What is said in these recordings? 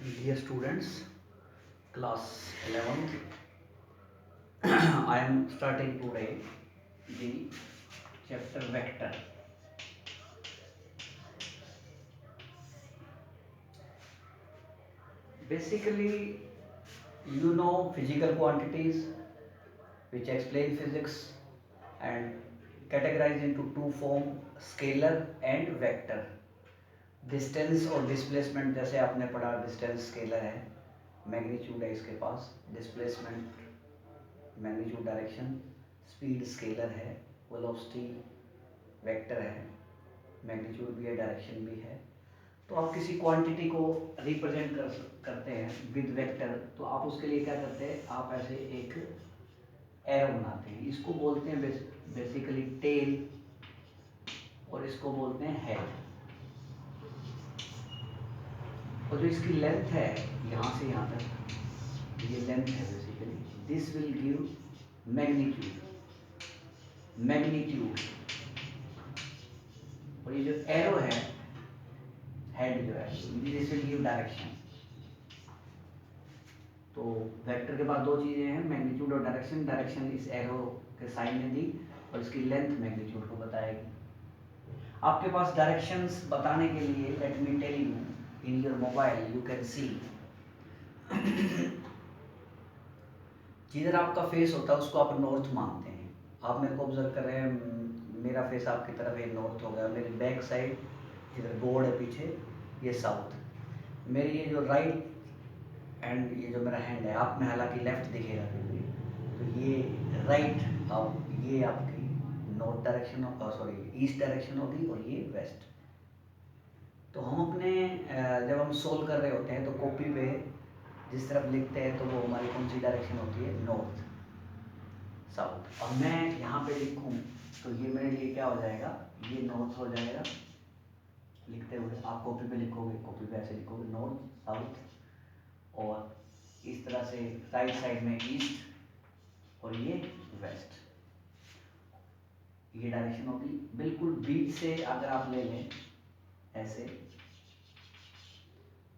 Dear students, class 11th, I am starting today the chapter vector. Basically, you know physical quantities which explain physics and categorized into two form, scalar and vector. Distance और displacement जैसे आपने पढ़ा, distance scalar है, magnitude है इसके पास, displacement magnitude direction, speed scalar है, velocity vector है, मैग्नीट्यूड भी है, डायरेक्शन भी है। तो आप किसी क्वांटिटी को रिप्रेजेंट करते हैं विद वेक्टर, तो आप उसके लिए क्या करते हैं, आप ऐसे एक एरो बनाते हैं। इसको बोलते हैं बेसिकली टेल और इसको बोलते हैं हेड। और जो इसकी लेंथ है यहाँ से यहाँ तक, ये लेंथ है basically, this will give magnitude. और ये जो एरो है, हेड जो है, दिस विल गिव डायरेक्शन। तो वेक्टर के बाद दो चीजें हैं, मैग्नीट्यूड और डायरेक्शन। डायरेक्शन इस एरो के साइन ने दी और इसकी लेंथ मैग्नीट्यूड को बताएगी। आपके पास डायरेक्शंस बताने के लिए, let me tell you, in your mobile you can see, जिधर आपका फेस होता है उसको आप नॉर्थ मानते हैं। आप मेरे को ऑब्जर्व कर रहे हैं, मेरा फेस आपकी तरफ है, नॉर्थ हो गया। मेरी बैक साइड जिधर बोर्ड है पीछे, ये साउथ। मेरी ये जो राइट एंड ये जो मेरा हैंड है, आप में हालांकि लेफ्ट दिखेगा फिर भी, तो ये राइट, अब ये आपकी north direction, sorry east direction होगी, और ये वेस्ट। तो हम अपने जब हम सोल्व कर रहे होते हैं तो कॉपी पे जिस तरफ लिखते हैं तो वो हमारी कौन सी डायरेक्शन होती है, नॉर्थ साउथ। और मैं यहाँ पे लिखूँ तो ये मेरे लिए क्या हो जाएगा, ये नॉर्थ हो जाएगा। लिखते हुए आप कॉपी पे लिखोगे, कॉपी पे ऐसे लिखोगे नॉर्थ साउथ, और इस तरह से राइट साइड में ईस्ट और ये वेस्ट, ये डायरेक्शन होगी। बिल्कुल बीच से अगर आप ले लें ऐसे,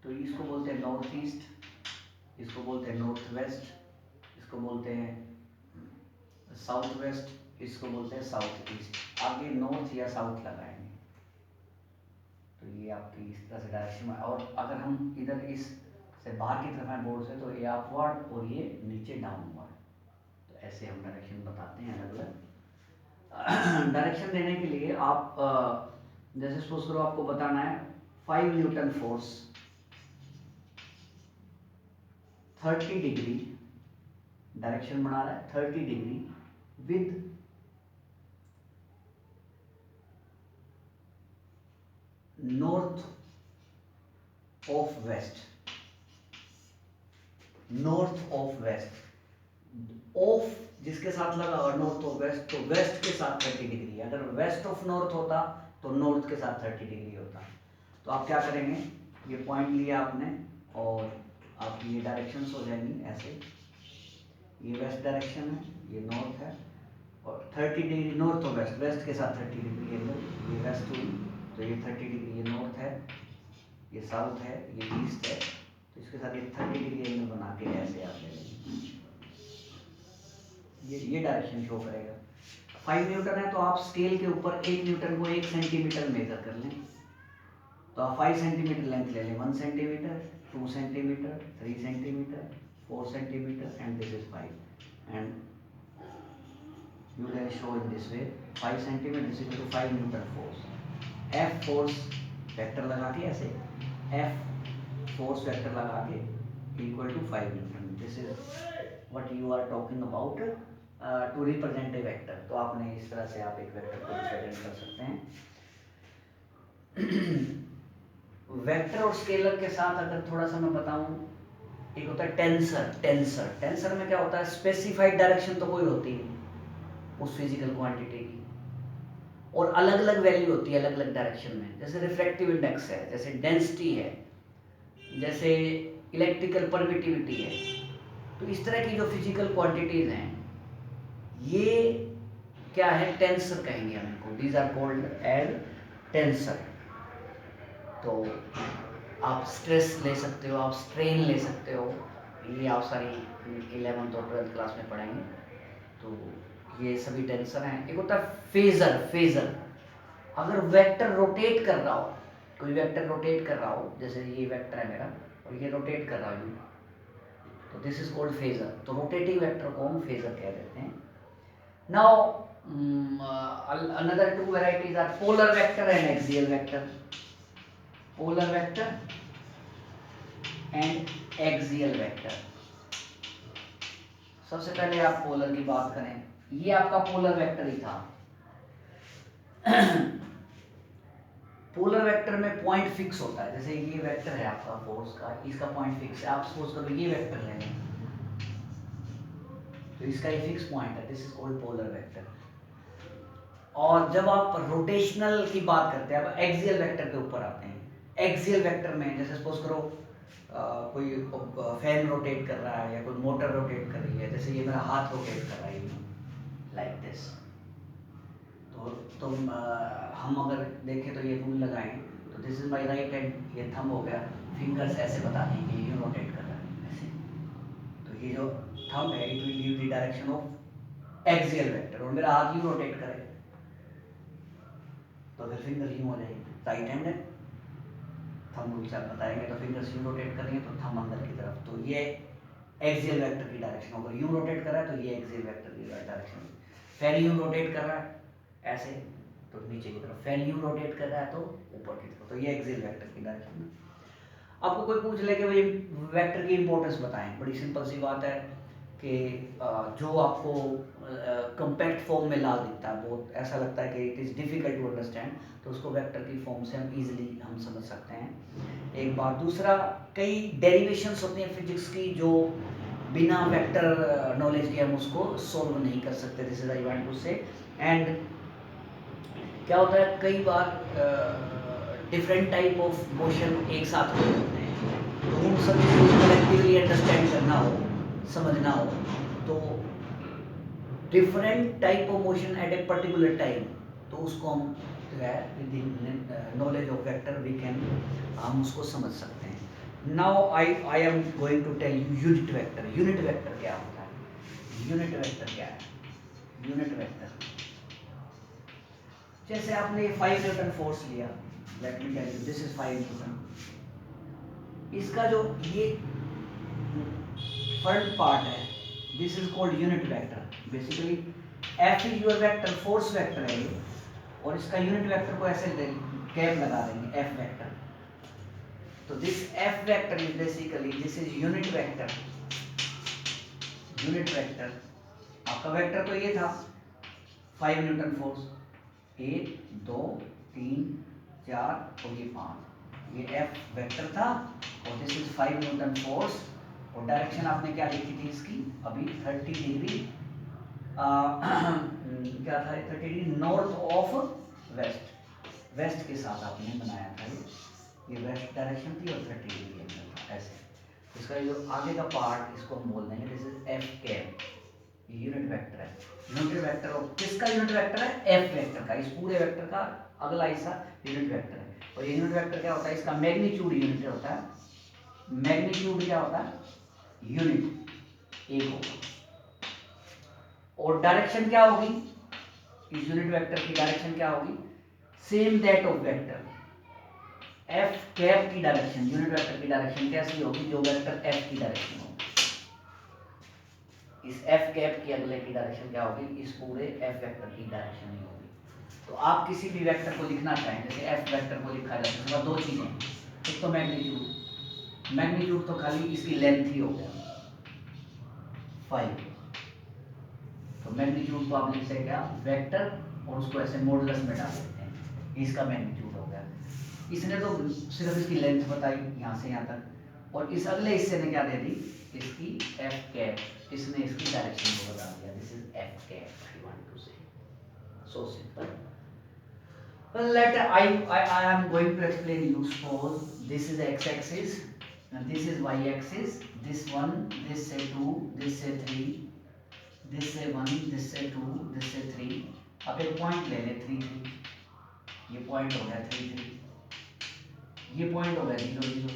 तो इसको बोलते हैं नॉर्थ ईस्ट, इसको बोलते हैं नॉर्थ वेस्ट, इसको बोलते हैं साउथ वेस्ट, इसको बोलते हैं साउथ ईस्ट। आगे नॉर्थ या साउथ लगाएंगे तो ये आपकी इस तरह से डायरेक्शन में। और अगर हम इधर इस से बाहर की तरफ है बोर्ड से, तो ये अपवर्ड और ये नीचे डाउनवर्ड। तो ऐसे हम डायरेक्शन बताते हैं अलग अलग। डायरेक्शन देने के लिए आप जैसे सपोज करो आपको बताना है 5 न्यूटन फोर्स 30 डिग्री, डायरेक्शन बना रहा है 30 degree with north of west, north of west, of जिसके साथ लगा और नॉर्थ ऑफ वेस्ट, तो वेस्ट के साथ 30 डिग्री। अगर वेस्ट ऑफ नॉर्थ होता तो नॉर्थ के साथ 30 डिग्री होता। तो आप क्या करेंगे, ये पॉइंट लिया आपने और आपकी ये डायरेक्शंस हो जाएंगी ऐसे, ये वेस्ट डायरेक्शन है, ये नॉर्थ है, और 30 degree north of west, west के साथ 30 डिग्री एंगल, ये वेस्ट हुई, तो ये 30 डिग्री, ये नॉर्थ है, ये साउथ है, ये ईस्ट है, तो इसके साथ ये 30 डिग्री एंगल बना के ऐसे आप ले लेंगे, ये डायरेक्शन शो करेगा। 5 न्यूटन है तो आप स्केल के ऊपर 1 न्यूटन को 1 सेंटीमीटर मेजर कर लें, तो आप 5 सेंटीमीटर लेंथ ले लें, 1 centimetre, 2 centimetre, 3 centimetre, 4 centimetre, and this is 5, and you can show in this way 5 centimeter is equal to 5 Newton force। F force vector लगा के ऐसे, F force वेक्टर लगा के equal to 5 Newton। This is what you are talking about to represent a vector। तो आपने इस तरह से आप एक वेक्टर को रिप्रेजेंट कर सकते हैं। वेक्टर और स्केलर के साथ अगर थोड़ा सा मैं बताऊं, एक होता है टेंसर। टेंसर में क्या होता है, स्पेसिफाइड डायरेक्शन तो कोई होती है उस फिजिकल क्वांटिटी की, और अलग अलग वैल्यू होती है अलग अलग डायरेक्शन में। जैसे रिफ्रैक्टिव इंडेक्स है, जैसे डेंसिटी है, जैसे इलेक्ट्रिकल परमिटिविटी है। तो इस तरह की जो फिजिकल क्वांटिटीज हैं, ये क्या है, टेंसर कहेंगे हम इनको, these are called as tensor. तो आप स्ट्रेस ले सकते हो, आप स्ट्रेन ले सकते हो, ये आप सारी 11th और 12th क्लास में पढ़ेंगे। तो ये सभी टेंशन है। एक होता है फेजर। फेजर अगर वेक्टर रोटेट कर रहा हो, कोई वेक्टर रोटेट कर रहा हो, जैसे ये वेक्टर है मेरा और ये रोटेट कर रहा है, तो दिस इज कॉल्ड फेजर। तो रोटेटिंग वेक्टर को हम फेजर कह देते हैं। Now another two varieties are polar vector and axial vector. Polar vector and axial vector. सबसे पहले आप पोलर की बात करें, ये आपका पोलर वेक्टर ही था। पोलर वेक्टर में पॉइंट फिक्स होता है, जैसे ये वेक्टर है आपका फोर्स का, इसका पॉइंट फिक्स है। आप सपोज करो ये वेक्टर ले लें, तो इसका ये फिक्स पॉइंट है, this is called polar vector. और जब आप रोटेशनल की बात करते हैं, आप एक्सियल वेक्टर के ऊपर आते हैं। एक्सियल वेक्टर में जैसे सपोज करो कोई फैन रोटेट कर रहा है या कोई मोटर रोटेट कर रही है, जैसे ये मेरा हाथ रोटेट कर रहा है लाइक दिस। तो हम अगर देखें तो ये रूल लगाएं, तो this is my right hand, ये थंब हो गया, फिंगर्स ऐसे बता देंगे ये रोटेट कर रहा है ऐसे। तो ये जो थंब है it will give the direction of axial vector, और मेरा हाथ यूं रोटेट करे तो फिर फिंगर यूं हो जाएगी। राइट हैंड है, थंब रूल से आप बताएंगे, तो फिंगर्स यूं रोटेट करेंगे तो थंब अंदर की तरफ, तो ये एक्सियल वेक्टर की डायरेक्शन होगा। यूं रोटेट कर रहा है तो ये एक्सियल वेक्टर की डायरेक्शन। फैन यूं रोटेट कर रहा है ऐसे तो नीचे की तरफ, फैन यूं रोटेट कर रहा है तो ऊपर की तरफ, तो ये एक्सियल वेक्टर की डायरेक्शन है। आपको कोई पूछ ले कि भाई वेक्टर की इंपॉर्टेंस बताएं, बड़ी सिंपल सी बात है कि जो आपको कम्पैक्ट फॉर्म में ला दिखता है, बहुत ऐसा लगता है कि it is difficult to understand, तो उसको वेक्टर की फॉर्म से हम इजीली हम समझ सकते हैं। एक बात, दूसरा कई डेरिवेशंस होती हैं फिजिक्स की जो बिना वेक्टर नॉलेज के हम उसको सोल्व नहीं कर सकते, this is I want to say. And क्या होता है कई बार डिफरेंट टाइप ऑफ मोशन एक साथ हो जाते हैं, तो उन सभी को कलेक्टिवली अंडरस्टैंड करना हो, समझना हो, तो different type of motion at a particular time, तो उसको हम जो है with knowledge of vector we can, हम उसको समझ सकते हैं। Now I am going to tell you unit vector. Unit vector क्या होता है? यूनिट वेक्टर क्या है? यूनिट वेक्टर जैसे आपने 5 न्यूटन फोर्स लिया, let me tell you this is 5 newton, इसका जो ये फ्रंट पार्ट है this is called unit vector. Basically F is your vector, force vector है ये, और इसका यूनिट वेक्टर को ऐसे कैप लगा देंगे एफ वेक्टर। तो this F vector is basically this is unit vector. Unit vector आपका वेक्टर तो ये था 5 न्यूटन फोर्स, 1 2 3 4 और ये 5, ये एफ वेक्टर था, और दिस इज 5 न्यूटन फोर्स, और डायरेक्शन आपने क्या लिखी थी इसकी अभी 30 डिग्री क्या था 30 degree north of west, west के साथ आपने बनाया था ये वेस्ट डायरेक्शन थी और 30 डिग्री एंगल था ऐसे। इसका जो आगे का पार्ट इसको हम बोल देंगे दिस इज एफ कैप, ये यूनिट वेक्टर है। यूनिट वेक्टर ऑफ किसका यूनिट वेक्टर है? एफ वेक्टर का। इस पूरे वेक्टर का अगला हिस्सा यूनिट वेक्टर है, और ये यूनिट वेक्टर क्या होता है? इसका मैग्नीट्यूड यूनिट होता है। मैग्नीट्यूड क्या होता है? यूनिट एक होगा, और डायरेक्शन क्या होगी? इस यूनिट वेक्टर की डायरेक्शन क्या होगी? Same that of vector F cap की डायरेक्शन, यूनिट वेक्टर की डायरेक्शन कैसी होगी? जो वेक्टर एफ की डायरेक्शन होगी, इस एफ कैप की अगले की डायरेक्शन क्या होगी? इस पूरे एफ वेक्टर की डायरेक्शन ही होगी। तो आप किसी भी वेक्टर को लिखना चाहें, जैसे एफ वेक्टर को लिखा जाता है, उसके बाद दो चीजें, एक तो मैग्नीट्यूड, मैग्नीट्यूड तो खाली इसकी लेंथ ही हो गया 5, तो मैग्नीट्यूड को आप लिख सकते क्या? वेक्टर, और उसको ऐसे मॉडुलस में डाल देते हैं, इसका मैग्नीट्यूड हो गया। इसने तो सिर्फ इसकी लेंथ बताई यहाँ से यहाँ तक, और इस अगले हिस्से ने क्या दे दी? इसकी एफ कैप, इसने इसकी डायरेक्शन को बता दिया, this is F cap. I want to say so simple. Well, I am going to explain you. Suppose this is x axis and this is y axis. This one, this say 2, this say 3, this say 1, this say 2, this say 3. अब एक point ले ले 3 3, ये point हो गया 3 3। ये point हो गया 0 0।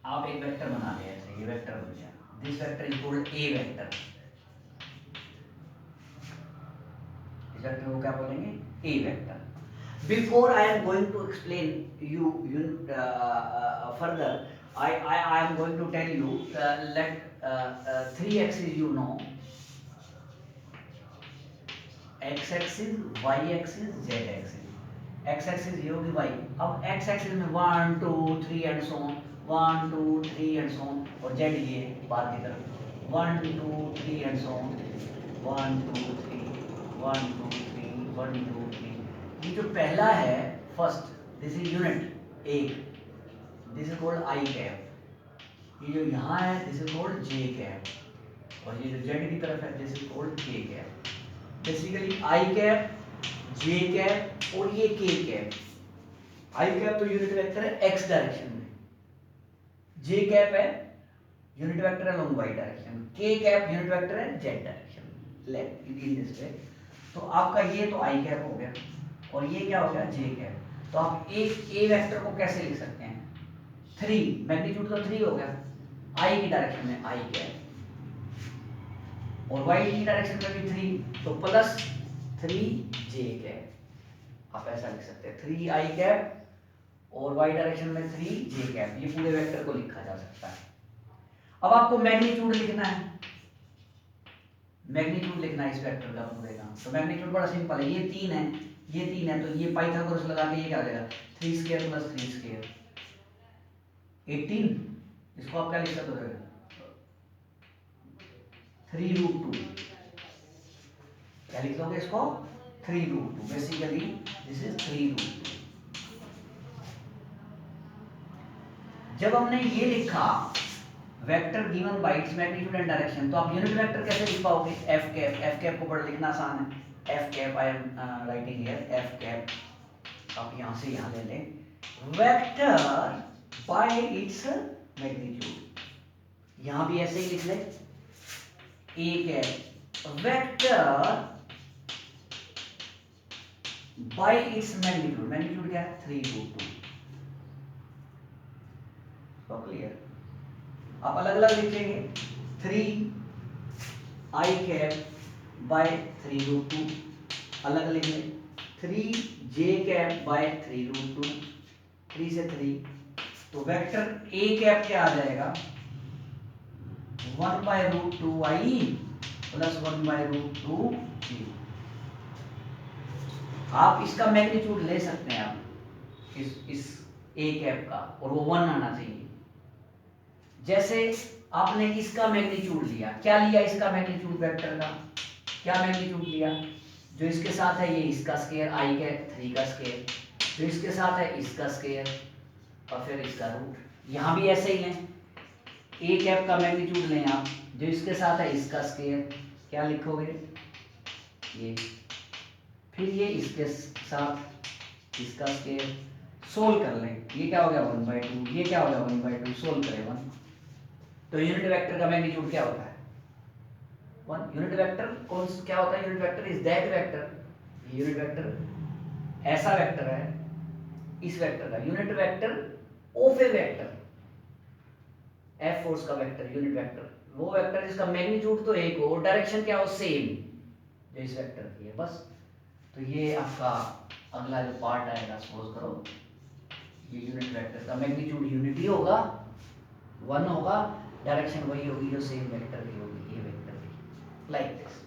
आप एक वेक्टर बना लिया ऐसे, ये वेक्टर बन गया, this vector is called a vector. इस वेक्टर को क्या बोलेंगे? ए vector. Before I am going to explain you further, I am going to tell you let 3 axes you know, x axis, y axis, z axis। x axis ये होगी y। अब x axis में 1 2 3 and so on, 1 2 3 and so on, और z ये बाहर की तरफ 1 2 3 and so on, 1 2 3 1 2 3 1 2 3। ये जो पहला है फर्स्ट, दिस इज यूनिट एक, this is called I cap. ये जो यहाँ है this is called J cap, और ये जो जेड की तरफ है दिस इज कॉल्ड के cap. Basically I cap, J cap और ये के कैप। आई कैप तो यूनिट वेक्टर है एक्स डायरेक्शन में, जे कैप है यूनिट वेक्टर है लॉन्ग वाई डायरेक्शन, के कैप यूनिट वेक्टर है जेड डायरेक्शन में। Left in this way. तो आपका ये तो आई कैप हो गया, और ये क्या हो गया? जे कैप। तो आप एक ए वेक्टर को कैसे लिख सकते हैं? 3, मैग्नीट्यूड तो 3 हो गया, आई की डायरेक्शन में आई कैप, और वाई की डायरेक्शन में भी 3, तो प्लस 3 जे कैप। आप ऐसा लिख सकते हैं 3 आई कैप और वाई डायरेक्शन में 3 जे कैप। ये पूरे वेक्टर को लिखा जा सकता है। अब आपको मैग्नीट्यूड लिखना है, मैग्नीट्यूड लिखना है इस वेक्टर का पूरे का। तो मैग्नीट्यूड बड़ा सिंपल है, ये 3 है, ये 3 है, तो ये पाइथागोरस लगा के ये क्या हो जाएगा? 3 स्क्वायर प्लस 3 स्क्वायर 18। इसको आप क्या लिख सकते हो? 3√2। क्या लिख दोगे इसको? 3√2। Basically this is 3√2। जब हमने ये लिखा vector given by its magnitude and direction, तो आप यूनिट वेक्टर कैसे लिख पाओगे? F cap. एफ कैप को बड़ा लिखना आसान है, F cap I am writing here, F cap. आप यहां से यहां ले लें, वेक्टर बाय इट्स मैग्नीट्यूड। यहां भी ऐसे ही लिख ले, A cap vector by its magnitude. Magnitude क्या है? 3√2। तो क्लियर। आप अलग अलग लिखेंगे, 3 आई कैप बाय 3√2 अलग लिख लें, 3 जे कैप बाय 3√2, 3 से 3। तो वेक्टर ए कैप क्या आ जाएगा? 1/√2 आई प्लस 1/√2 जी। आप इसका मैग्नीट्यूड ले सकते हैं, आप इस ए कैप का, और वो 1 आना चाहिए। जैसे आपने इसका मैग्नीट्यूड लिया, क्या लिया? इसका मैग्नीट्यूड वेक्टर का क्या मैग्नीट्यूड लिया? जो इसके साथ है ये इसका स्क्वायर, आई के 3 का स्क्वायर, जो इसके साथ है इसका स्क्वायर, और फिर इसका रूट। यहां भी ऐसे ही है, ए कैप का मैग्नीट्यूड लें आप, जो इसके साथ है इसका स्क्वायर, क्या लिखोगे? ये, फिर ये इसके साथ इसका स्क्वायर, सोल्व कर लें, ये क्या हो गया? 1/2, ये क्या हो गया? 1/2, सोल्व करें 1। तो यूनिट वेक्टर का मैग्नीट्यूड क्या होता है? 1। यूनिट वेक्टर कौन क्या होता है? Unit vector is that vector, unit vector ऐसा वेक्टर है, इस वेक्टर का unit vector of A vector, F force का वेक्टर यूनिट वेक्टर, वो वेक्टर जिसका मैग्नीट्यूड तो एक हो, डायरेक्शन क्या हो? सेम, जो इस वेक्टर की है, बस। तो ये आपका अगला जो पार्ट आएगा, सपोज करो ये यूनिट वेक्टर का मैग्नीट्यूड यूनिटी होगा, 1 होगा, डायरेक्शन वही होगी जो सेम वेक्टर की होगी, ये वेक्टर की, लाइक दिस।